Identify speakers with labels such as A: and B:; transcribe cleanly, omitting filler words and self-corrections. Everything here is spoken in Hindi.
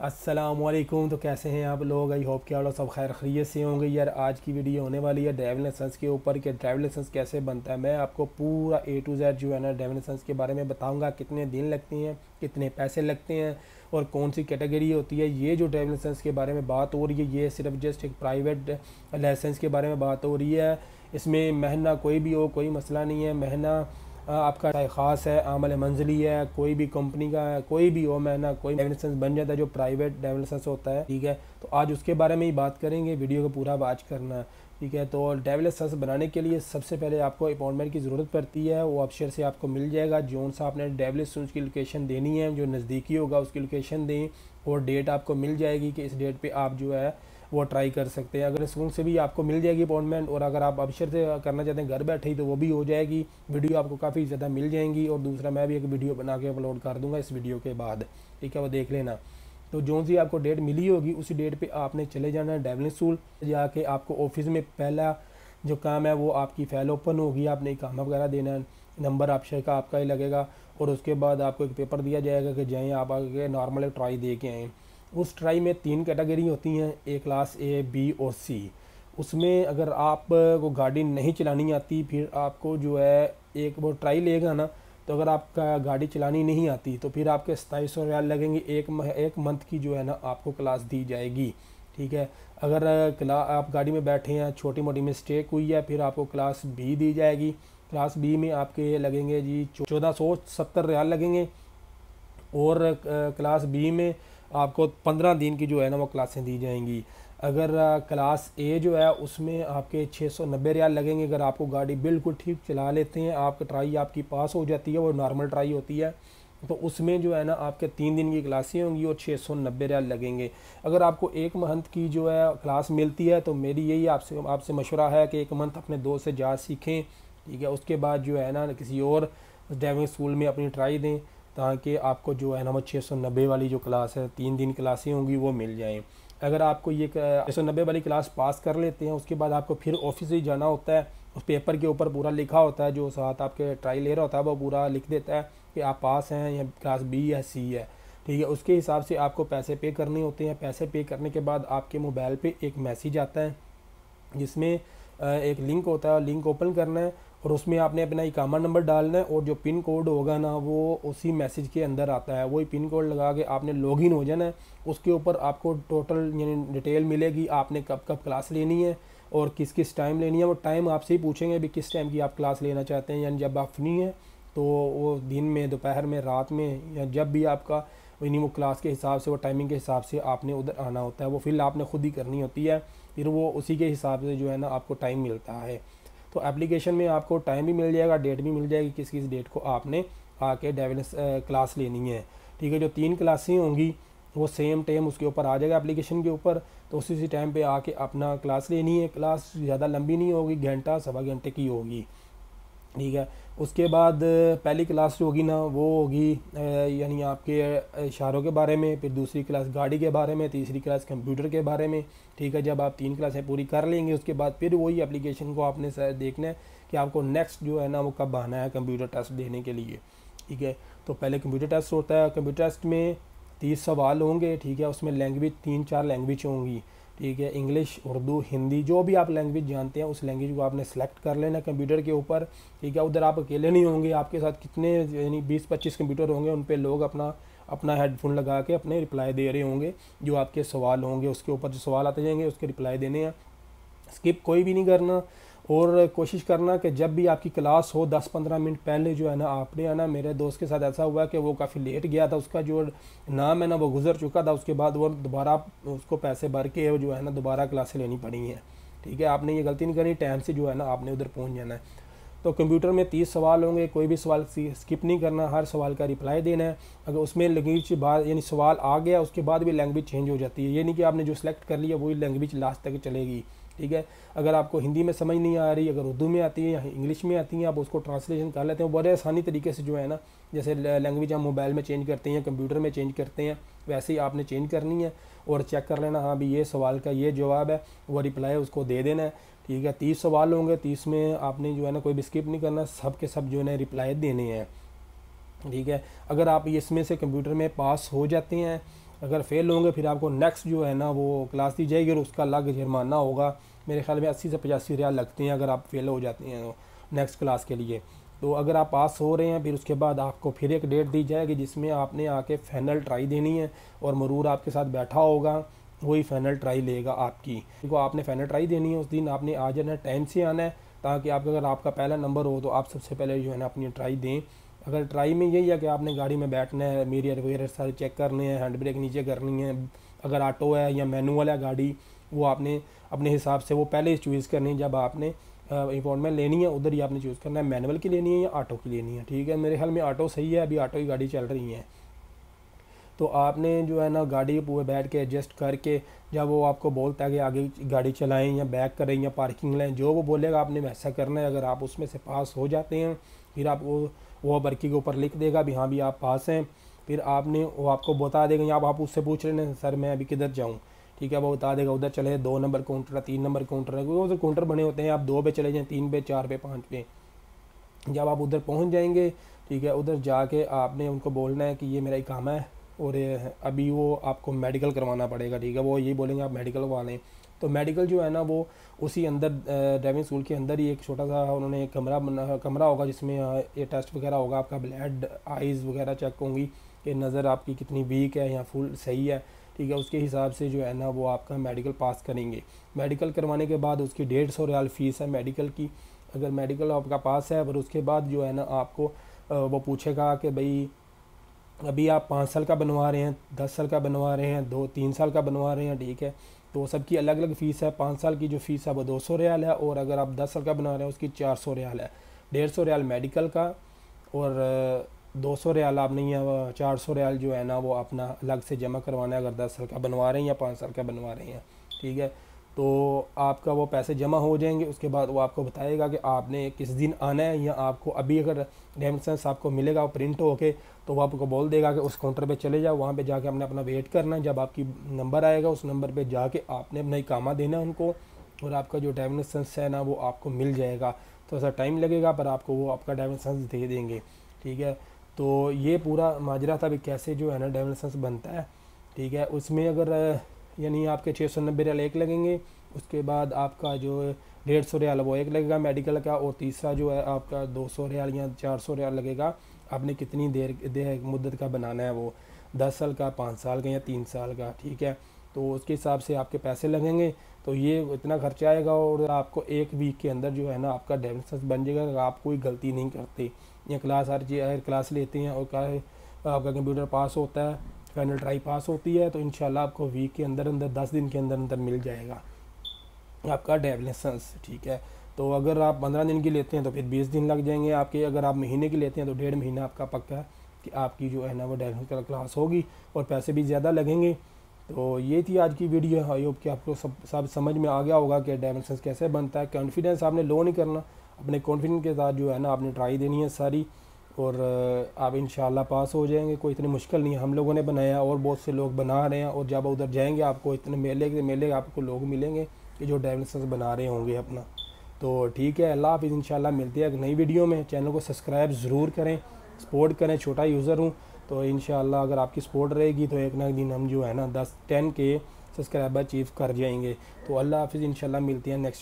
A: अस्सलामुअलैकुम। तो कैसे हैं आप लोग? आई होप कि आप लोग सब खैर खैरियत से होंगे। यार आज की वीडियो होने वाली है ड्राइविंग लाइसेंस के ऊपर कि ड्राइविंग लाइसेंस कैसे बनता है। मैं आपको पूरा A to Z जो है ना ड्राइविंग लाइसेंस के बारे में बताऊंगा, कितने दिन लगते हैं, कितने पैसे लगते हैं और कौन सी कैटेगरी होती है। ये जो ड्राइविंग लाइसेंस के बारे में बात हो रही है ये सिर्फ जस्ट एक प्राइवेट लाइसेंस के बारे में बात हो रही है। इसमें महंगा कोई भी हो, कोई मसला नहीं है। महंगा आपका चाहे ख़ास है, आमल मंजिली है, कोई भी कंपनी का है, कोई भी हो, महंगा कोई ड्राइविंग लाइसेंस बन जाता है जो प्राइवेट ड्राइविंग लाइसेंस होता है। ठीक है, तो आज उसके बारे में ही बात करेंगे। वीडियो को पूरा वॉच करना है। ठीक है, तो ड्राइविंग लाइसेंस बनाने के लिए सबसे पहले आपको अपॉइंटमेंट की ज़रूरत पड़ती है। वो ऑफिसर से आपको मिल जाएगा। जोन सा आपने ड्राइविंग लाइसेंस की लोकेशन देनी है, जो नज़दीकी होगा उसकी लोकेशन दें और डेट आपको मिल जाएगी कि इस डेट पे आप जो है वो ट्राई कर सकते हैं। अगर स्कूल से भी आपको मिल जाएगी अपॉइंटमेंट, और अगर आप अफसर से करना चाहते हैं घर बैठे ही तो वो भी हो जाएगी। वीडियो आपको काफ़ी ज़्यादा मिल जाएंगी। और दूसरा मैं भी एक वीडियो बना के अपलोड कर दूंगा इस वीडियो के बाद। ठीक है, वो देख लेना। तो जो सी आपको डेट मिली होगी उसी डेट पे आपने चले जाना है ड्राइविंग स्कूल। जाके आपको ऑफिस में पहला जो काम है वो आपकी फ़ाइल ओपन होगी, आपने इकामा वगैरह देना है, नंबर अफसर का आपका ही लगेगा। और उसके बाद आपको एक पेपर दिया जाएगा कि जाएँ आप आगे नॉर्मल एक ट्राई दे के आएँ। उस ट्राई में 3 कैटेगरी होती हैं, ए क्लास, ए, बी और सी। उसमें अगर आप को गाड़ी नहीं चलानी आती, फिर आपको जो है एक वो ट्राई लेगा ना, तो अगर आपका गाड़ी चलानी नहीं आती तो फिर आपके 2700 रियाल लगेंगे। एक मंथ की जो है ना आपको क्लास दी जाएगी। ठीक है, अगर आप गाड़ी में बैठे हैं, छोटी मोटी मिस्टेक हुई है, फिर आपको क्लास बी दी जाएगी। क्लास बी में आपके लगेंगे जी 1470 रियाल लगेंगे। और क्लास बी में आपको 15 दिन की जो है ना वो क्लासें दी जाएंगी। अगर क्लास ए जो है उसमें आपके 690 रियाल लगेंगे। अगर आपको गाड़ी बिल्कुल ठीक चला लेते हैं, आपकी ट्राई आपकी पास हो जाती है, वो नॉर्मल ट्राई होती है, तो उसमें जो है ना आपके 3 दिन की क्लासें होंगी और 690 रियाल लगेंगे। अगर आपको एक मंथ की जो है क्लास मिलती है तो मेरी यही आपसे मशवरा है कि एक मंथ अपने दोस्त से जा सीखें। ठीक है, उसके बाद जो है ना किसी और ड्राइविंग स्कूल में अपनी ट्राई दें, ताकि आपको जो है ना वो 690 वाली जो क्लास है, 3 दिन क्लासें होंगी, वो मिल जाएँ। अगर आपको ये 690 वाली क्लास पास कर लेते हैं, उसके बाद आपको फिर ऑफिस ही जाना होता है। उस पेपर के ऊपर पूरा लिखा होता है, जो साथ आपके ट्राई ले रहा होता है वो पूरा लिख देता है कि आप पास हैं या क्लास बी या सी है। ठीक है, उसके हिसाब से आपको पैसे पे करने होते हैं। पैसे पे करने के बाद आपके मोबाइल पे एक मैसेज आता है जिसमें एक लिंक होता है, लिंक ओपन करना है और उसमें आपने अपना इकामा नंबर डालना है और जो पिन कोड होगा ना वो उसी मैसेज के अंदर आता है। वही पिन कोड लगा के आपने लॉगिन हो जाना है। उसके ऊपर आपको टोटल यानी डिटेल मिलेगी, आपने कब कब क्लास लेनी है और किस किस टाइम लेनी है। वो टाइम आपसे ही पूछेंगे भी किस टाइम की आप क्लास लेना चाहते हैं, यानी जब आप फ्री हैं तो वो दिन में, दोपहर में, रात में, या जब भी आपका यानी वो क्लास के हिसाब से, वो टाइमिंग के हिसाब से आपने उधर आना होता है। वो फिल आपने खुद ही करनी होती है, फिर वो उसी के हिसाब से जो है ना आपको टाइम मिलता है। तो एप्लीकेशन में आपको टाइम भी मिल जाएगा, डेट भी मिल जाएगी, किस किस डेट को आपने आके ड्राइविंग क्लास लेनी है। ठीक है, जो 3 क्लासें होंगी वो सेम टाइम उसके ऊपर आ जाएगा एप्लीकेशन के ऊपर, तो उसी टाइम पे आके अपना क्लास लेनी है। क्लास ज़्यादा लंबी नहीं होगी, घंटा सवा घंटे की होगी। ठीक है, उसके बाद पहली क्लास जो होगी ना वो होगी यानी आपके इशारों के बारे में, फिर दूसरी क्लास गाड़ी के बारे में, तीसरी क्लास कंप्यूटर के बारे में। ठीक है, जब आप 3 क्लासें पूरी कर लेंगे उसके बाद फिर वही एप्लीकेशन को आपने देखना है कि आपको नेक्स्ट जो है ना वो कब आना है कंप्यूटर टेस्ट देने के लिए। ठीक है, तो पहले कंप्यूटर टेस्ट होता है। कंप्यूटर टेस्ट में 30 सवाल होंगे। ठीक है, उसमें लैंग्वेज 3-4 लैंग्वेज होंगी। ठीक है, इंग्लिश, उर्दू, हिंदी, जो भी आप लैंग्वेज जानते हैं उस लैंग्वेज को आपने सेलेक्ट कर लेना कंप्यूटर के ऊपर। ठीक है, उधर आप अकेले नहीं होंगे, आपके साथ कितने यानी 20-25 कंप्यूटर होंगे, उन पे लोग अपना अपना हेडफोन लगा के अपने रिप्लाई दे रहे होंगे। जो आपके सवाल होंगे उसके ऊपर जो सवाल आते जाएंगे उसके रिप्लाई देने हैं। स्किप कोई भी नहीं करना और कोशिश करना कि जब भी आपकी क्लास हो 10-15 मिनट पहले जो है ना आपने आना। मेरे दोस्त के साथ ऐसा हुआ कि वो काफ़ी लेट गया था, उसका जो नाम है ना वो गुजर चुका था, उसके बाद वो दोबारा उसको पैसे भर के जो है ना दोबारा क्लासें लेनी पड़ी हैं। ठीक है, आपने ये गलती नहीं करनी, टाइम से जो है ना आपने उधर पहुँच जाना है। तो कंप्यूटर में 30 सवाल होंगे, कोई भी सवाल स्किप नहीं करना, हर सवाल का रिप्लाई देना है। अगर उसमें लैंग्वेज बाद यानी सवाल आ गया उसके बाद भी लैंग्वेज चेंज हो जाती है, ये नहीं कि आपने जो सिलेक्ट कर लिया वही लैंग्वेज लास्ट तक चलेगी। ठीक है, अगर आपको हिंदी में समझ नहीं आ रही, अगर उर्दू में आती है या इंग्लिश में आती है, आप उसको ट्रांसलेशन कर लेते हैं बड़े आसानी तरीके से जो है ना। जैसे लैंग्वेज हम मोबाइल में चेंज करते हैं, कंप्यूटर में चेंज करते हैं, वैसे ही आपने चेंज करनी है और चेक कर लेना, हाँ भी ये सवाल का ये जवाब है, वो रिप्लाई उसको दे देना है। ठीक है, 30 सवाल होंगे, 30 में आपने जो है ना कोई भी स्किप नहीं करना, सब के सब जो है ना रिप्लाई देने हैं। ठीक है, अगर आप इसमें से कंप्यूटर में पास हो जाते हैं अगर फेल होंगे फिर आपको नेक्स्ट जो है ना वो क्लास दी जाएगी और उसका अलग जुर्माना होगा। मेरे ख्याल में 80 से 85 रियाल लगते हैं अगर आप फेल हो जाते हैं तो नेक्स्ट क्लास के लिए। तो अगर आप पास हो रहे हैं फिर उसके बाद आपको फिर एक डेट दी जाएगी जिसमें आपने आके फाइनल ट्राई देनी है, और मरूर आपके साथ बैठा होगा, वही फाइनल ट्राई लेगा आपकी। देखो आपने फाइनल ट्राई देनी है, उस दिन आपने आ जाना, टाइम से आना है, ताकि आप अगर आपका पहला नंबर हो तो आप सबसे पहले जो है ना अपनी ट्राई दें। अगर ट्राई में यही है कि आपने गाड़ी में बैठना है, मिरर वगैरह सारे चेक करने हैं, हैंड ब्रेक नीचे करनी है, अगर ऑटो है या मैनुअल है गाड़ी वो आपने अपने हिसाब से वो पहले चूज़ करनी है। जब आपने अपॉइंटमेंट लेनी है उधर ही आपने चूज़ करना है मैनुअल की लेनी है या ऑटो की लेनी है। ठीक है, मेरे ख्याल में ऑटो सही है, अभी ऑटो की गाड़ी चल रही है। तो आपने जो है ना गाड़ी पूरे बैठ के एडजस्ट करके, जब वो आपको बोलता है कि आगे गाड़ी चलाएं या बैक करें या पार्किंग लें, जो वो बोलेगा आपने वैसा करना है। अगर आप उसमें से पास हो जाते हैं फिर आप वो बर्की के ऊपर लिख देगा भी हाँ भी आप पास हैं। फिर आपने वो आपको बता देगा, या आप उससे पूछ रहे हैं सर मैं अभी किधर जाऊँ, ठीक है, वो बता देगा उधर चले 2 नंबर काउंटर है, 3 नंबर काउंटर है, क्योंकि उधर काउंटर बने होते हैं। आप 2 पे चले जाएँ, 3 पे, 4 पे, 5 पे। जब आप उधर पहुंच जाएंगे, ठीक है, उधर जाके आपने उनको बोलना है कि ये मेरा इकामा है और अभी वो आपको मेडिकल करवाना पड़ेगा। ठीक है, वो यही बोलेंगे आप मेडिकल करवा लें। तो मेडिकल जो है ना वो उसी अंदर ड्राइविंग स्कूल के अंदर ही एक छोटा सा उन्होंने एक कमरा होगा जिसमें ये टेस्ट वगैरह होगा, आपका ब्लड, आइज़ वगैरह चेक होंगी कि नज़र आपकी कितनी वीक है या फुल सही है। ठीक है, उसके हिसाब से जो है ना वो आपका मेडिकल पास करेंगे। मेडिकल करवाने के बाद उसकी 150 रियाल फ़ीस है मेडिकल की। अगर मेडिकल आपका पास है, पर उसके बाद जो है ना आपको वो पूछेगा कि भाई अभी आप 5 साल का बनवा रहे हैं, 10 साल का बनवा रहे हैं, 2-3 साल का बनवा रहे हैं। ठीक है, तो सबकी अलग अलग फ़ीस है। 5 साल की जो फ़ीस है वो 200 रियाल है, और अगर आप 10 साल का बना रहे हैं उसकी 400 रियाल है। 150 रियाल मेडिकल का और 200 रियाल आप नहीं है, 400 रियाल जो है ना वो अपना अलग से जमा करवाना है अगर 10 साल का बनवा रहे हैं या 5 साल का बनवा रहे हैं। ठीक है, तो आपका वो पैसे जमा हो जाएंगे। उसके बाद वो आपको बताएगा कि आपने किस दिन आना है, या आपको अभी अगर ड्राइविंग लाइसेंस आपको मिलेगा वो प्रिंट होके, तो वो आपको बोल देगा कि उस काउंटर पे चले जाओ, वहाँ पे जाके आपने अपना वेट करना है। जब आपकी नंबर आएगा उस नंबर पे जाके आपने अपना इकामा देना है उनको, और आपका जो ड्राइविंग लाइसेंस है ना वो आपको मिल जाएगा। तो ऐसा टाइम लगेगा पर आपको वो आपका ड्राइविंग लाइसेंस दे देंगे। ठीक है, तो ये पूरा माजरा था भी कैसे जो है ना ड्राइविंग लाइसेंस बनता है। ठीक है, उसमें अगर यानी आपके 690 रियाल एक लगेंगे, उसके बाद आपका जो 150 रियाल वो एक लगेगा मेडिकल का, और तीसरा जो है आपका 200 रियाल या 400 रियाल लगेगा। आपने कितनी देर मुद्दत का बनाना है, वो 10 साल का, 5 साल का या 3 साल का। ठीक है, तो उसके हिसाब से आपके पैसे लगेंगे। तो ये इतना खर्चा आएगा, और आपको 1 वीक के अंदर जो है ना आपका ड्राइविंग लाइसेंस बन जाएगा अगर आप कोई गलती नहीं करते या क्लास हर क्लास लेते हैं और आपका कंप्यूटर पास होता है, फाइनल ट्राई पास होती है, तो इंशाल्लाह आपको वीक के अंदर अंदर 10 दिन के अंदर अंदर मिल जाएगा आपका ड्राइविंग लाइसेंस। ठीक है, तो अगर आप 15 दिन की लेते हैं तो फिर 20 दिन लग जाएंगे आपके। अगर आप महीने की लेते हैं तो 1.5 महीना आपका पक्का है कि आपकी जो है ना वो ड्राइविंग क्लास होगी, और पैसे भी ज़्यादा लगेंगे। तो ये थी आज की वीडियो। आई होप कि आपको सब समझ में आ गया होगा कि ड्राइविंग लाइसेंस कैसे बनता है। कॉन्फिडेंस आपने लो नहीं करना, अपने कॉन्फिडेंस के साथ जो है ना आपने ट्राई देनी है सारी, और आप इंशाल्लाह पास हो जाएंगे। कोई इतनी मुश्किल नहीं है, हम लोगों ने बनाया और बहुत से लोग बना रहे हैं, और जब उधर जाएंगे आपको इतने मेले आपको लोग मिलेंगे कि जो ड्राइविंग लाइसेंस बना रहे होंगे अपना। तो ठीक है, अल्लाह हाफिज़, इंशाल्लाह मिलते हैं एक नई वीडियो में। चैनल को सब्सक्राइब ज़रूर करें, सपोर्ट करें, छोटा यूज़र हूँ तो इंशाल्लाह अगर आपकी सपोर्ट रहेगी तो एक ना एक दिन हम जो है ना 10-10 के सब्सक्राइबर अचीव कर जाएंगे। तो अल्लाह हाफिज़, इंशाल्लाह मिलते हैं नेक्स्ट